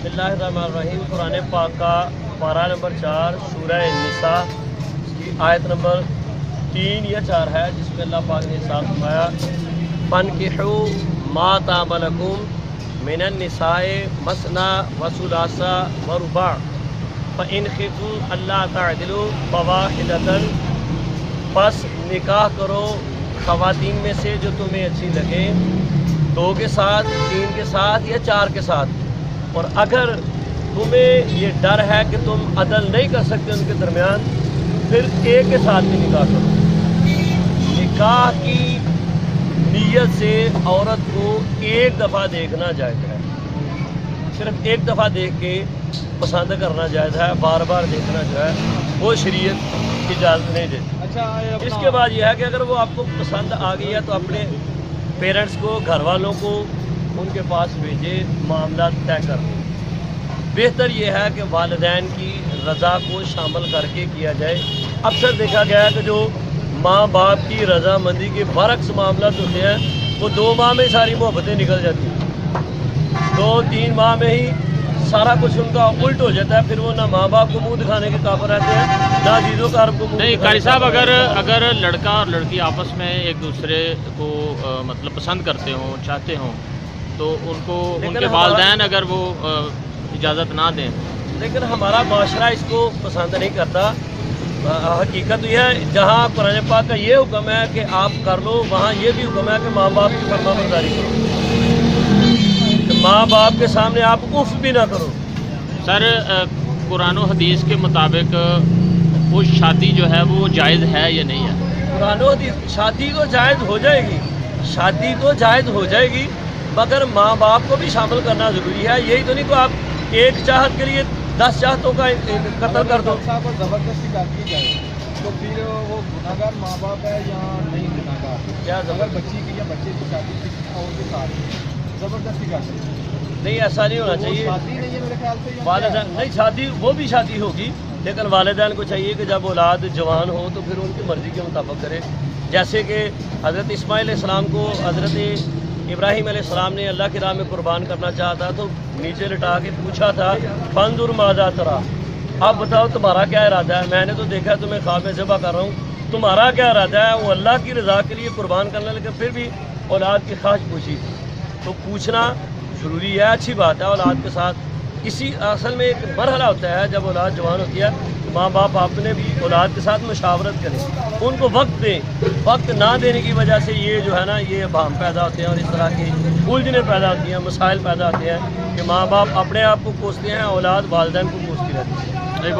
बिस्मिल्लाहिर्रहमानिर्रहीम। कुरान पाक का पारा नंबर 4 सूरह निसा की आयत नंबर 3 या 4 है, जिसमें अल्लाह पाक ने साथ फरमाया फनकिहू मा ताबलकुम मिनन निसाए मसना व सुलासा व रुबा फ़इन खिफ़्तुम अल्ला तादिलू फ़वाहिदतन, बस निकाह करो ख़वातीन में से जो तुम्हें अच्छी लगे, 2 के साथ, 3 के साथ या 4 के साथ। और अगर तुम्हें ये डर है कि तुम अदल नहीं कर सकते उनके दरमियान, फिर एक के साथ भी निकाह करो। निकाह की नीयत से औरत को एक दफ़ा देखना जायज़ है, सिर्फ एक दफ़ा देख के पसंद करना जायज़ है, बार बार देखना जो है वो शरीयत इजाज़त नहीं देती। अच्छा, इसके बाद यह है कि अगर वो आपको पसंद आ गई है तो अपने पेरेंट्स को, घर वालों को उनके पास भेजे, मामला तय कर दें। बेहतर यह है कि वालिदैन की रज़ा को शामिल करके किया जाए। अक्सर देखा गया है कि जो माँ बाप की रज़ामंदी के बरक्स मामला होते हैं, वो 2 माह में सारी मोहब्बतें निकल जाती हैं, 2-3 माह में ही सारा कुछ उनका उल्ट हो जाता है। फिर वो ना माँ बाप को मुंह दिखाने के काबिल रहते हैं, ना अजीज़ों कारब को मुंह नहीं दिखाने कारी के साहब, काबिल रहते हैं। अगर लड़का और लड़की आपस में एक दूसरे को मतलब पसंद करते हों, चाहते हों, तो उनको उनके वालिदैन अगर वो इजाज़त ना दें, लेकिन हमारा माशरा इसको पसंद नहीं करता। हकीकत तो यह है, जहाँ कुरान पाक का ये हुक्म है कि आप कर लो, वहाँ ये भी हुक्म है कि माँ बाप की फरमाबरदारी करो, कि माँ बाप के सामने आप उफ भी ना करो। सर कुरान और हदीस के मुताबिक वो शादी जो है वो जायज़ है या नहीं है? कुरान और हदीस, शादी तो जायज़ हो जाएगी, शादी तो जायज़ हो जाएगी, मगर माँ बाप को भी शामिल करना ज़रूरी है। यही तो नहीं कि आप एक चाहत के लिए 10 चाहतों का कत्ल कर दो। साहब और ज़बरदस्ती कर दी जाए तो फिर वो गुनाहगार माँ बाप है या नहीं गुनाहगार? क्या अगर बच्ची की या बच्चे की शादी किसी और के साथ ज़बरदस्ती कर दी, नहीं, ऐसा नहीं होना वो चाहिए। शादी नहीं है मेरे ख्याल से, या वालिदैन नहीं, शादी वो भी शादी होगी, लेकिन वालिदैन को चाहिए कि जब औलाद जवान हो तो फिर उनकी मर्ज़ी के मुताबिक करे। जैसे कि हज़रत इस्माइल अलैहिस्सलाम को हज़रत इब्राहीम अलैहिस्सलाम ने अल्लाह की राह में कुर्बान करना चाहता तो नीचे लिटा के पूछा था फंजुर माज़ा तरा, अब बताओ तुम्हारा क्या इरादा है? मैंने तो देखा तुम्हें ख्वाब में ज़िबा कर रहा हूँ, तुम्हारा क्या इरादा है? वो अल्लाह की रज़ा के लिए कुर्बान करना, लेकिन फिर भी औलाद की ख्वाहिश पूछी। तो पूछना ज़रूरी है, अच्छी बात है औलाद के साथ। इसी असल में एक मरहला होता है जब औलाद जवान होती है, माँ बाप अपने भी औलाद के साथ मुशावरत करें, उनको वक्त दें। वक्त ना देने की वजह से ये जो है ना, ये बहम पैदा होते हैं और इस तरह की उलझनें पैदा होती हैं, मसाइल पैदा होते हैं कि माँ बाप अपने आप को कोसते हैं, औलाद वालिदैन को कोसती रहती है।